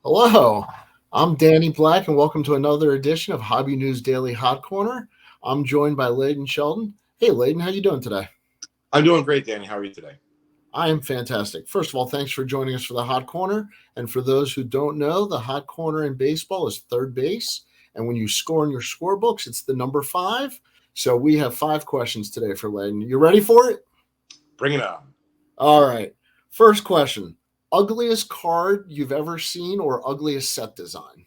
Hello, I'm Danny Black, and welcome to another edition of Hobby News Daily Hot Corner. I'm joined by Leighton Sheldon. Hey, Leighton, how you doing today? I'm doing great, Danny. How are you today? I am fantastic. First of all, thanks for joining us for the Hot Corner. And for those who don't know, the Hot Corner in baseball is third base, and when you score in your scorebooks, it's the number five. So we have five questions today for Leighton. You ready for it? Bring it on. All right. First question: ugliest card you've ever seen, or ugliest set design?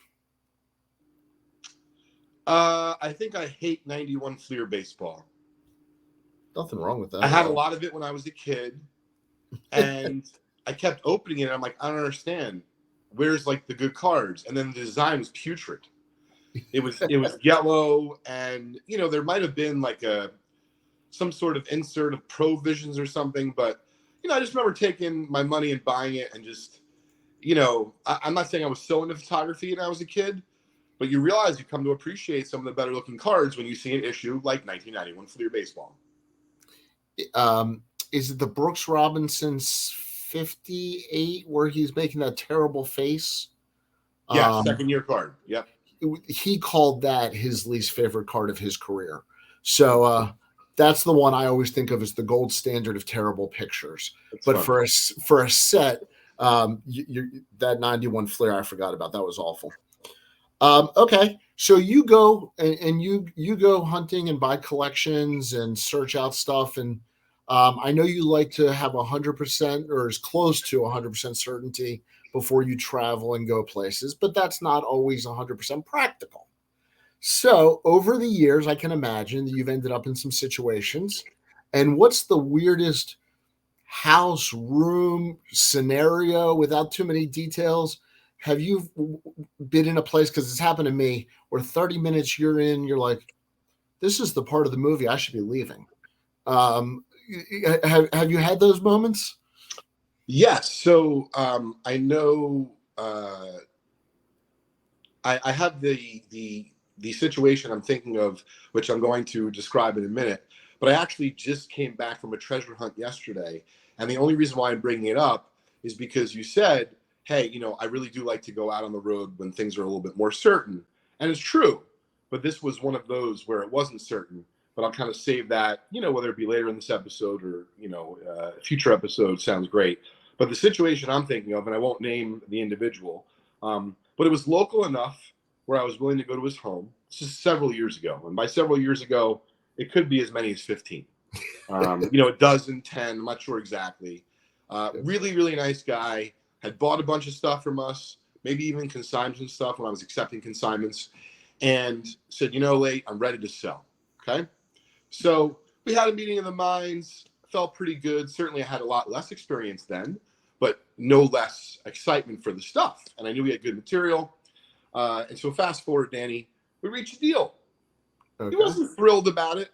I think I hate 91 Fleer baseball. Nothing wrong with that I at had a all. lot of it when I was a kid, and I kept opening it. And I'm like, I don't understand. Where's like the good cards? And then the design was putrid. It was yellow, and there might have been like some sort of insert of provisions or something, but I just remember taking my money and buying it, and just I'm not saying I was so into photography when I was a kid, but you realize you come to appreciate some of the better looking cards when you see an issue like 1991 Fleer baseball. Is it the Brooks Robinson's 58 where he's making that terrible face? Yeah, Um, second year card. Yep. he called that his least favorite card of his career. So that's the one I always think of as the gold standard of terrible pictures. That's But fun. for a set, that 91 Flair I forgot about. That was awful. Okay, so you go and you go hunting and buy collections and search out stuff, and I know you like to have 100% or as close to 100% certainty before you travel and go places, but that's not always 100% practical. So over the years, I can imagine that you've ended up in some situations. And what's the weirdest house room scenario without too many details? Have you been in a place, because it's happened to me, where 30 minutes you're in, you're like, this is the part of the movie I should be leaving? Um, have you had those moments? Yes. So I know I have the situation I'm thinking of, which I'm going to describe in a minute. But I actually just came back from a treasure hunt yesterday, and the only reason why I'm bringing it up is because you said, "Hey, I really do like to go out on the road when things are a little bit more certain," and it's true. But this was one of those where it wasn't certain. But I'll kind of save that, whether it be later in this episode or future episode. Sounds great. But the situation I'm thinking of, and I won't name the individual, but it was local enough where I was willing to go to his home. This is several years ago, and by several years ago, it could be as many as 15. A dozen, 10, I'm not sure exactly. Really, really nice guy. Had bought a bunch of stuff from us, maybe even consignment stuff when I was accepting consignments, and said, Late, I'm ready to sell. Okay. So we had a meeting of the minds, felt pretty good. Certainly I had a lot less experience then, but no less excitement for the stuff. And I knew we had good material. And so fast forward, Danny, we reached a deal. He Okay. wasn't thrilled about it,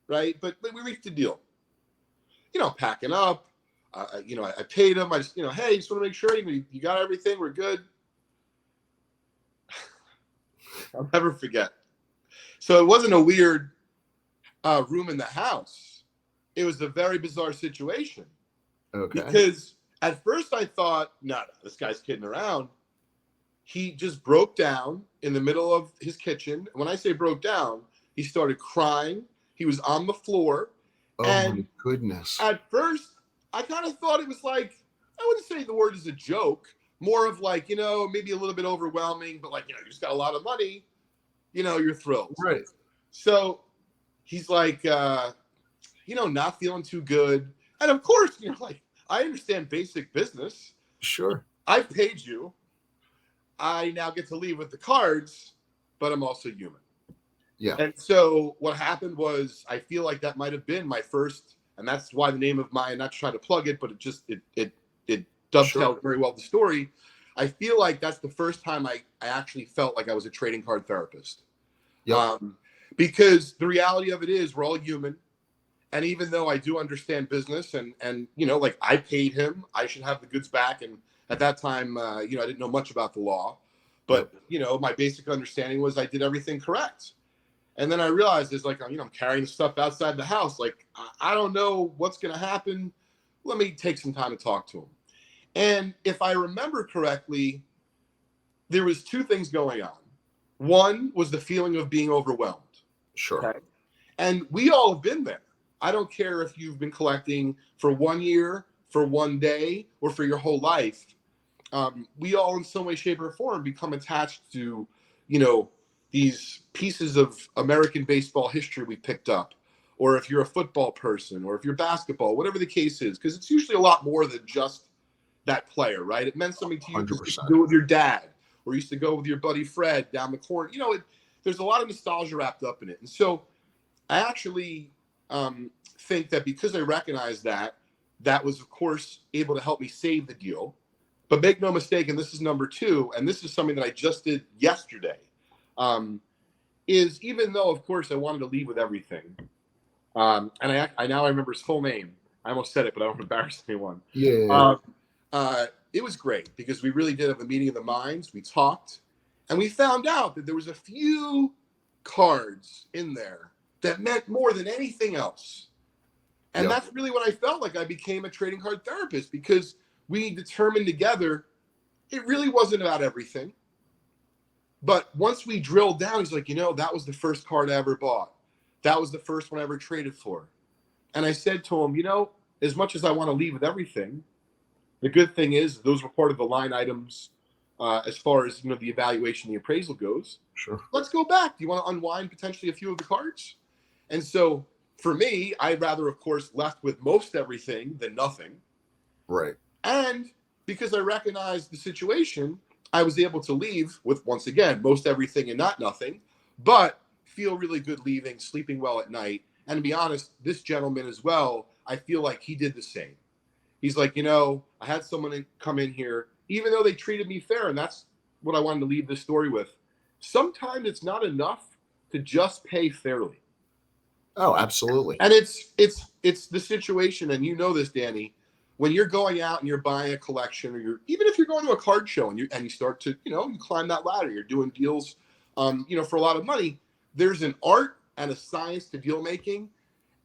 right? But we reached a deal. Packing up. I paid him. I just, hey, just want to make sure you got everything. We're good. I'll never forget. So it wasn't a weird room in the house. It was a very bizarre situation. Okay. Because at first I thought, no, this guy's kidding around. He just broke down in the middle of his kitchen. When I say broke down, he started crying. He was on the floor. Oh, and my goodness. At first, I kind of thought it was like, I wouldn't say the word is a joke, more of like, maybe a little bit overwhelming, but like, you just got a lot of money, you're thrilled. Right. So he's like, not feeling too good. And of course, like, I understand basic business. Sure. I've paid you. I now get to leave with the cards, but I'm also human. Yeah. And so what happened was, I feel like that might have been my first, and that's why the name of mine, not to try to plug it, but it dovetailed very well the story. I feel like that's the first time I actually felt like I was a trading card therapist. Yep. Because the reality of it is we're all human. And even though I do understand business and like I paid him, I should have the goods back. And at that time, I didn't know much about the law, but my basic understanding was I did everything correct. And then I realized it's like, I'm carrying stuff outside the house. Like, I don't know what's going to happen. Let me take some time to talk to him. And if I remember correctly, there was two things going on. One was the feeling of being overwhelmed. Sure. Okay. And we all have been there. I don't care if you've been collecting for 1 year, for 1 day, or for your whole life. We all, in some way, shape, or form, become attached to, these pieces of American baseball history we picked up, or if you're a football person, or if you're basketball, whatever the case is, because it's usually a lot more than just that player, right? It meant something to you because you used to 100%. go with your dad, or you used to go with your buddy Fred down the corner. There's a lot of nostalgia wrapped up in it. And so I actually think that because I recognize that was, of course, able to help me save the deal. But make no mistake, and this is number two, and this is something that I just did yesterday, is even though, of course, I wanted to leave with everything, and I now remember his full name. I almost said it, but I don't embarrass anyone. Yeah. It was great because we really did have a meeting of the minds. We talked, and we found out that there was a few cards in there that meant more than anything else. And that's really when I felt like I became a trading card therapist, because we determined together it really wasn't about everything. But once we drilled down, he's like, that was the first card I ever bought. That was the first one I ever traded for. And I said to him, as much as I want to leave with everything, the good thing is those were part of the line items as far as, the evaluation, the appraisal goes. Sure. Let's go back. Do you want to unwind potentially a few of the cards? And so for me, I'd rather, of course, left with most everything than nothing. Right. And because I recognized the situation, I was able to leave with, once again, most everything and not nothing, but feel really good leaving, sleeping well at night. And to be honest, this gentleman as well, I feel like he did the same. He's like, I had someone come in here, even though they treated me fair, and that's what I wanted to leave this story with. Sometimes it's not enough to just pay fairly. Oh, absolutely. And it's the situation, and this, Danny, when you're going out and you're buying a collection, or even if you're going to a card show and you start to, you climb that ladder, you're doing deals, for a lot of money, there's an art and a science to deal making.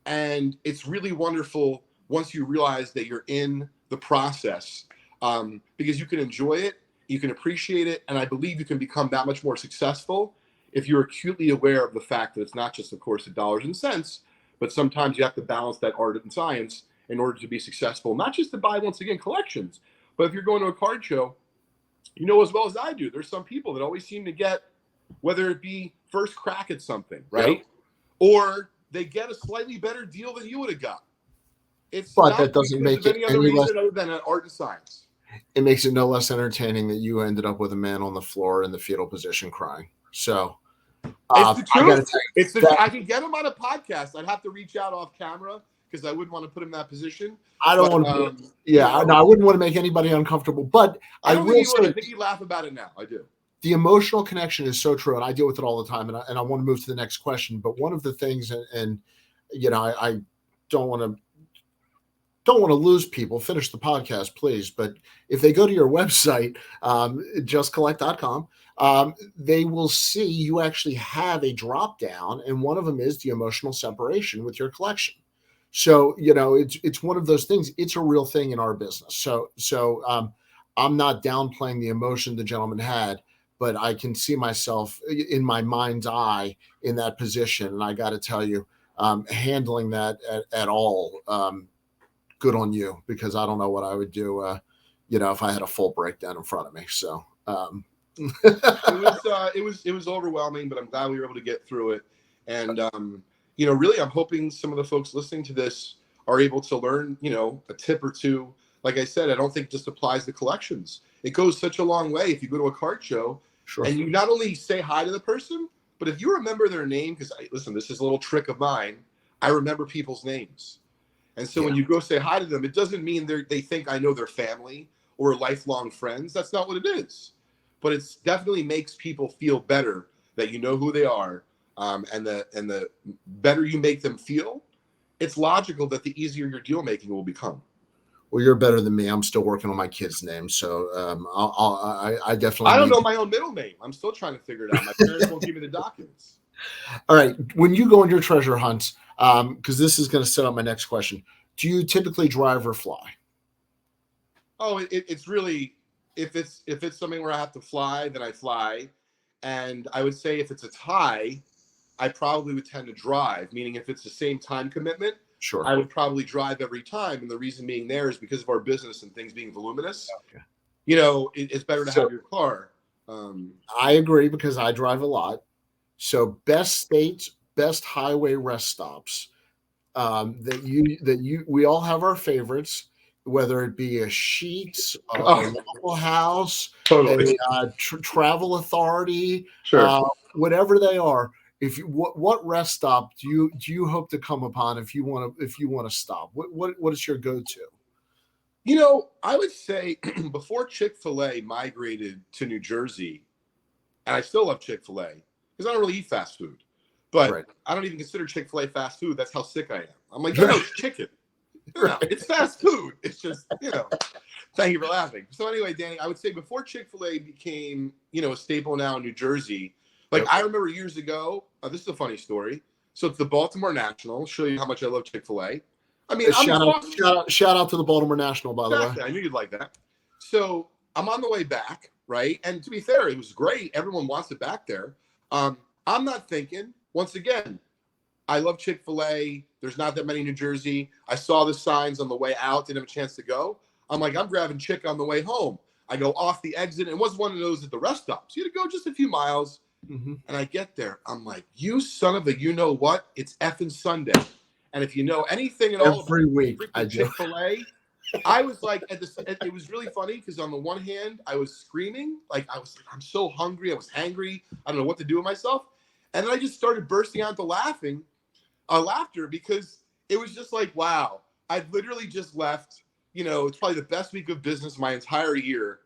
And it's really wonderful once you realize that you're in the process, because you can enjoy it, you can appreciate it. And I believe you can become that much more successful if you're acutely aware of the fact that it's not just, of course, the dollars and cents, but sometimes you have to balance that art and science in order to be successful, not just to buy, once again, collections, but if you're going to a card show, as well as I do, there's some people that always seem to get, whether it be first crack at something, right? Yep. Or they get a slightly better deal than you would have got. But that doesn't make it any other reason other than art and science. It makes it no less entertaining that you ended up with a man on the floor in the fetal position crying. So it's the truth. I could get him on a podcast. I'd have to reach out off camera because I wouldn't want to put him in that position. I don't want to. I wouldn't want to make anybody uncomfortable. But I will say, I think he'd laugh about it now. I do. The emotional connection is so true, and I deal with it all the time. And I want to move to the next question. But one of the things, and I don't want to lose people. Finish the podcast, please. But if they go to your website, justcollect.com, they will see you actually have a drop down, and one of them is the emotional separation with your collection. So, it's one of those things. It's a real thing in our business. So I'm not downplaying the emotion the gentleman had, but I can see myself in my mind's eye in that position. And I got to tell you, handling that at all, good on you, because I don't know what I would do, if I had a full breakdown in front of me. So it was overwhelming, but I'm glad we were able to get through it. And, really, I'm hoping some of the folks listening to this are able to learn, a tip or two. Like I said, I don't think it just applies to collections. It goes such a long way if you go to a card show and you not only say hi to the person, but if you remember their name, because listen, this is a little trick of mine. I remember people's names. And so when you go say hi to them, it doesn't mean they think I know their family or lifelong friends. That's not what it is. But it definitely makes people feel better that you know who they are. And the better you make them feel, it's logical that the easier your deal making will become. Well, you're better than me. I'm still working on my kid's name, so I definitely. I don't know my own middle name. I'm still trying to figure it out. My parents won't give me the documents. All right, when you go on your treasure hunts, because this is going to set up my next question, do you typically drive or fly? Oh, it's really if it's something where I have to fly, then I fly. And I would say if it's a tie, I probably would tend to drive. Meaning, if it's the same time commitment, Sure. I would probably drive every time. And the reason being there is because of our business and things being voluminous. Okay. It's better to So have your car. Um, I agree because I drive a lot. So best states, best highway rest stops that you we all have our favorites, whether it be a Sheets, a oh, Waffle House, a totally. travel authority, Sure. whatever they are. If you what rest stop do you hope to come upon if you want to stop? What is your go to? I would say before Chick-fil-A migrated to New Jersey, and I still love Chick-fil-A because I don't really eat fast food, but Right. I don't even consider Chick-fil-A fast food. That's how sick I am. I'm like, no, it's chicken. No, Right. it's fast food. It's just, thank you for laughing. So anyway, Danny, I would say before Chick-fil-A became, a staple now in New Jersey, like Yep. I remember years ago, this is a funny story. So it's the Baltimore National. I'll show you how much I love Chick-fil-A. I mean, I'm Shout out, across. shout out to the Baltimore National, by the way. Exactly. I knew you'd like that. So I'm on the way back, right? And to be fair, it was great. Everyone wants it back there. I'm not thinking, once again, I love Chick-fil-A. There's not that many in New Jersey. I saw the signs on the way out, didn't have a chance to go. I'm like, I'm grabbing Chick on the way home. I go off the exit. It was one of those at the rest stops. You had to go just a few miles. Mm-hmm. And I get there. I'm like, you son of a you know what? It's effing Sunday. And if you know anything at all about Every week I freaking do. Chick-fil-A, I was like, it was really funny because on the one hand, I was screaming. Like, I'm so hungry. I was hangry. I don't know what to do with myself. And then I just started bursting out to laughter because it was just like, wow, I've literally just left. It's probably the best week of business my entire year.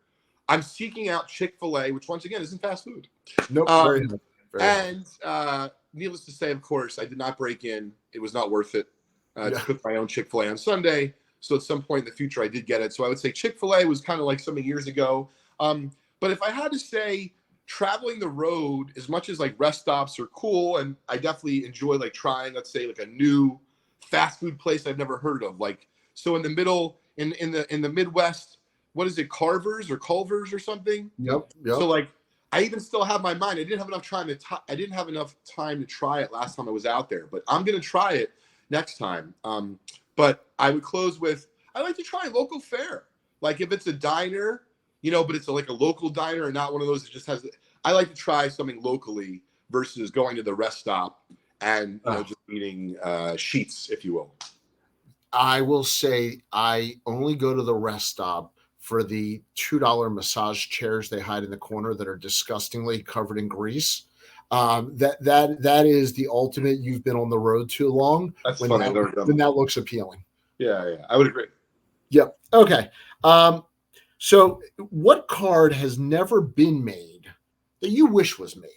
I'm seeking out Chick-fil-A, which once again isn't fast food. Nope. Very Um, good. Very and needless to say, of course, I did not break in. It was not worth it to Yeah. cook my own Chick-fil-A on Sunday. So at some point in the future, I did get it. So I would say Chick-fil-A was kind of like something years ago. But if I had to say, traveling the road, as much as like rest stops are cool, and I definitely enjoy like trying, let's say, like a new fast food place I've never heard of. Like, so in the middle, in the Midwest, what is it, Carver's or Culver's or something? Yep. So Yep. like, I even still have my mind. I didn't have enough time I didn't have enough time to try it last time I was out there, but I'm gonna try it next time. But I would close with, I like to try local fare. Like if it's a diner, but it's like a local diner and not one of those that just has. I like to try something locally versus going to the rest stop and just eating sheets, if you will. I will say I only go to the rest stop for the $2 massage chairs they hide in the corner that are disgustingly covered in grease. That is the ultimate. You've been on the road too long That's when funny. I've never done when that. that looks appealing. Yeah, I would agree. Yep. Okay. So what card has never been made that you wish was made?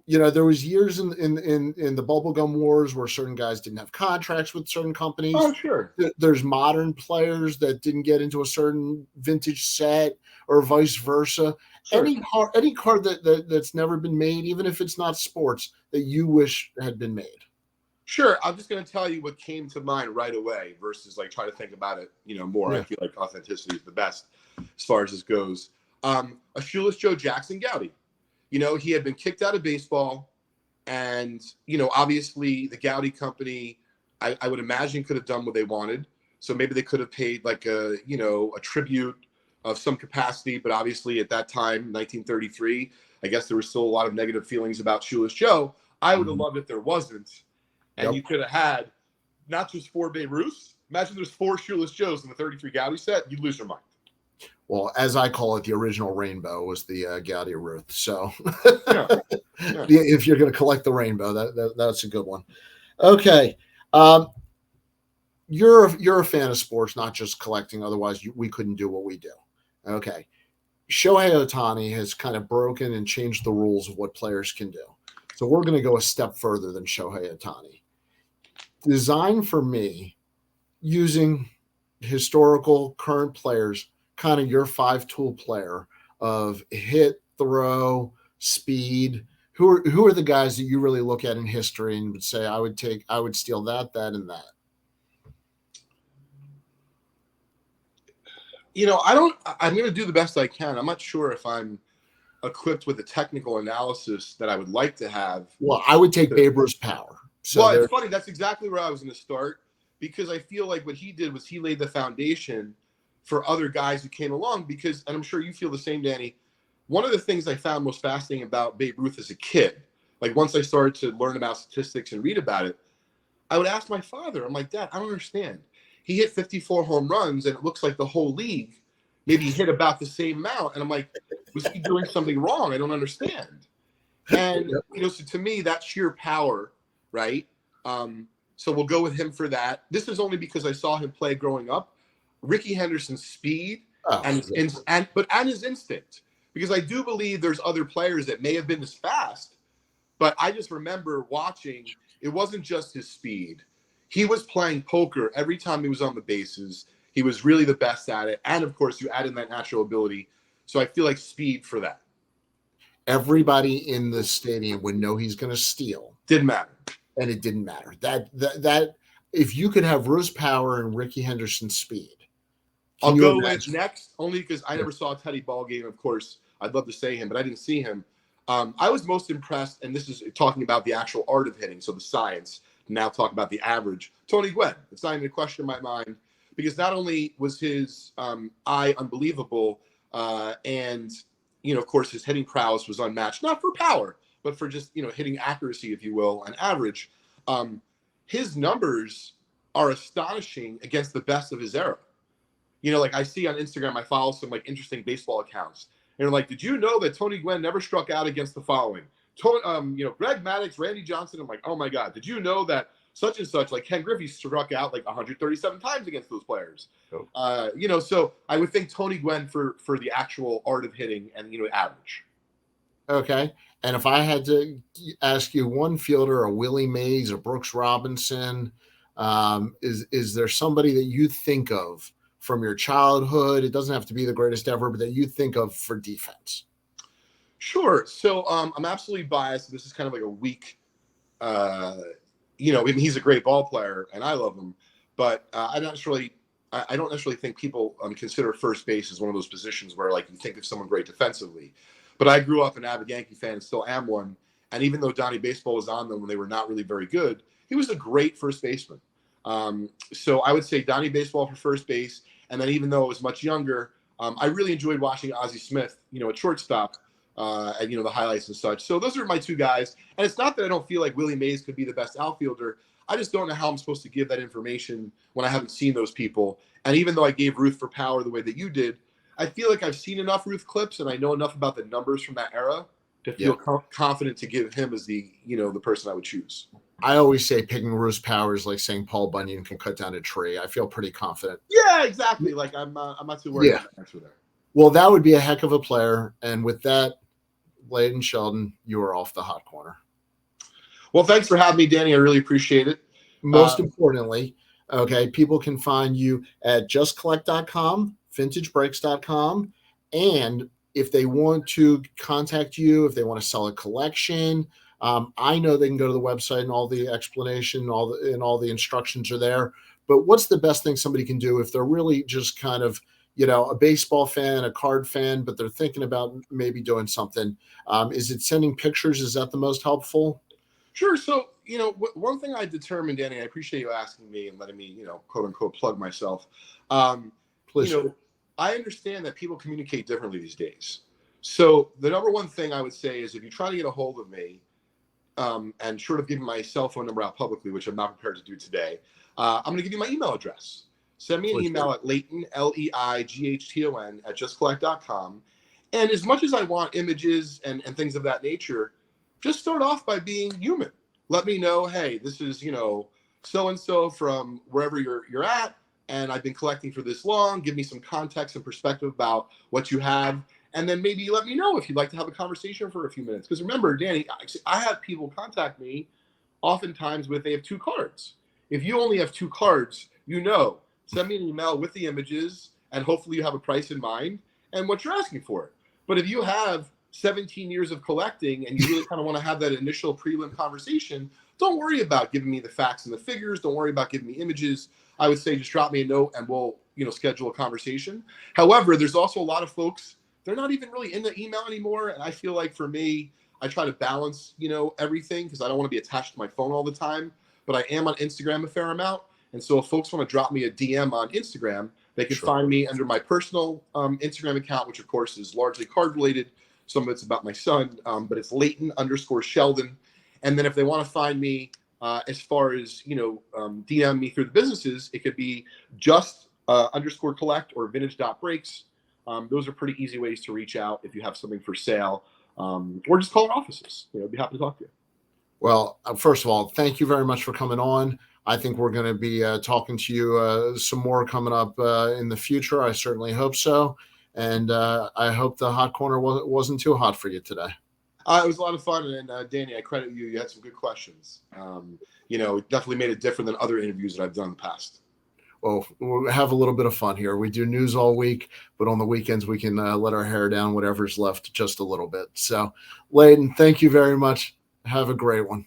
There was years in the bubblegum wars where certain guys didn't have contracts with certain companies. Oh, sure. There's modern players that didn't get into a certain vintage set or vice versa. Sure. Any card that's never been made, even if it's not sports, that you wish had been made. Sure. I'm just going to tell you what came to mind right away versus like try to think about it, more. Yeah. I feel like authenticity is the best as far as this goes. A shoeless Joe Jackson Gowdy. He had been kicked out of baseball, and obviously the Gowdy company, I would imagine, could have done what they wanted. So maybe they could have paid like a tribute of some capacity. But obviously at that time, 1933, I guess there was still a lot of negative feelings about shoeless Joe. I would have loved if there wasn't, and you could have had not just 4 Babe Ruths. Imagine there's 4 shoeless Joes in the 33 Gowdy set. You'd lose your mind. Well, as I call it, the original rainbow was the Gowdy Ruth. So Yeah. if you're going to collect the rainbow, that's a good one. Okay. You're a fan of sports, not just collecting. Otherwise, we couldn't do what we do. Okay. Shohei Ohtani has kind of broken and changed the rules of what players can do. So we're going to go a step further than Shohei Ohtani. Designed for me using historical current players, kind of your 5-tool player of hit, throw, speed. Who are the guys that you really look at in history and would say, I would steal that, and that? I'm going to do the best I can. I'm not sure if I'm equipped with the technical analysis that I would like to have. Well, I would take Babe Ruth's power. So Well, it's there, funny. That's exactly where I was going to start, because I feel like what he did was he laid the foundation for other guys who came along. Because, and I'm sure you feel the same, Danny. One of the things I found most fascinating about Babe Ruth as a kid, like once I started to learn about statistics and read about it, I would ask my father, I'm like, Dad, I don't understand. He hit 54 home runs, and it looks like the whole league maybe hit about the same amount. And I'm like, was he doing something wrong? I don't understand. And, so to me, that's sheer power, right? So we'll go with him for that. This is only because I saw him play growing up. Ricky Henderson's speed and his instinct. Because I do believe there's other players that may have been as fast, but I just remember watching, it wasn't just his speed. He was playing poker every time he was on the bases. He was really the best at it. And of course, you add in that natural ability. So I feel like speed for that. everybody in the stadium would know he's going to steal. Didn't matter. And it didn't matter. That if you could have Ruth's power and Ricky Henderson's speed. I'll go with next, only because I never saw a Teddy ball game. Of course, I'd love to say him, but I didn't see him. I was most impressed, and this is talking about the actual art of hitting, so the science. Now talk about the average. Tony Gwynn. It's not even a question in my mind, because not only was his eye unbelievable, and of course his hitting prowess was unmatched, not for power, but for just hitting accuracy, if you will, and average. His numbers are astonishing against the best of his era. Like I see on Instagram, I follow some like interesting baseball accounts, and they're like, did you know that Tony Gwynn never struck out against the following? Greg Maddux, Randy Johnson. I'm like, oh my God, did you know that such and such, like Ken Griffey, struck out like 137 times against those players? Oh. So I would think Tony Gwynn for the actual art of hitting and average. Okay. And if I had to ask you one fielder, a Willie Mays, a Brooks Robinson, is there somebody that you think of from your childhood? It doesn't have to be the greatest ever, but that you think of for defense. Sure. So I'm absolutely biased. This is kind of like a weak, he's a great ball player and I love him, but I don't necessarily think people consider first base as one of those positions where like you think of someone great defensively. But I grew up an avid Yankee fan and still am one. And even though Donnie Baseball was on them when they were not really very good, he was a great first baseman. So I would say Donnie Baseball for first base. And then even though I was much younger, I really enjoyed watching Ozzie Smith, at shortstop, and the highlights and such. So those are my two guys. And it's not that I don't feel like Willie Mays could be the best outfielder. I just don't know how I'm supposed to give that information when I haven't seen those people. And even though I gave Ruth for power the way that you did, I feel like I've seen enough Ruth clips and I know enough about the numbers from that era to feel confident to give him as the person I would choose. I always say picking Ruth's power is like saying Paul Bunyan can cut down a tree. I feel pretty confident. Yeah, exactly. Like I'm not too worried about the answer there. Well, that would be a heck of a player. And with that, Leighton Sheldon, you are off the hot corner. Well, thanks for having me, Danny. I really appreciate it. Most importantly, okay, people can find you at justcollect.com, vintagebreaks.com, and if they want to contact you, if they want to sell a collection, I know they can go to the website and all the explanation, all the instructions are there. But what's the best thing somebody can do if they're really just kind of, a baseball fan, a card fan, but they're thinking about maybe doing something? Is it sending pictures? Is that the most helpful? Sure. So, one thing I determined, Danny, I appreciate you asking me and letting me, quote unquote, plug myself. Please. I understand that people communicate differently these days. So the number one thing I would say is if you try to get a hold of me, and short of giving my cell phone number out publicly, which I'm not prepared to do today, I'm going to give you my email address. Send me an email at Leighton, Leighton, at justcollect.com. And as much as I want images and things of that nature, just start off by being human. Let me know, hey, this is, so-and-so from wherever you're at, and I've been collecting for this long. Give me some context and perspective about what you have. And then maybe let me know if you'd like to have a conversation for a few minutes. Because remember, Danny, I have people contact me oftentimes they have 2 cards. If you only have 2 cards, send me an email with the images, and hopefully you have a price in mind and what you're asking for. But if you have 17 years of collecting and you really kind of want to have that initial prelim conversation, don't worry about giving me the facts and the figures. Don't worry about giving me images. I would say just drop me a note and we'll schedule a conversation. However, there's also a lot of folks, they're not even really in the email anymore. And I feel like for me, I try to balance, everything, because I don't want to be attached to my phone all the time, but I am on Instagram a fair amount. And so if folks want to drop me a DM on Instagram, they can find me under my personal Instagram account, which of course is largely card related. Some of it's about my son, but it's Leighton_Sheldon. And then if they want to find me as far as, DM me through the businesses, it could be just _collect or vintage.breaks. Those are pretty easy ways to reach out if you have something for sale, or just call our offices. I'd be happy to talk to you. Well, first of all, thank you very much for coming on. I think we're going to be talking to you some more coming up in the future. I certainly hope so. And I hope the hot corner wasn't too hot for you today. It was a lot of fun. And Danny, I credit you. You had some good questions. It definitely made it different than other interviews that I've done in the past. Well, we'll have a little bit of fun here. We do news all week, but on the weekends we can let our hair down, whatever's left, just a little bit. So, Leighton, thank you very much. Have a great one.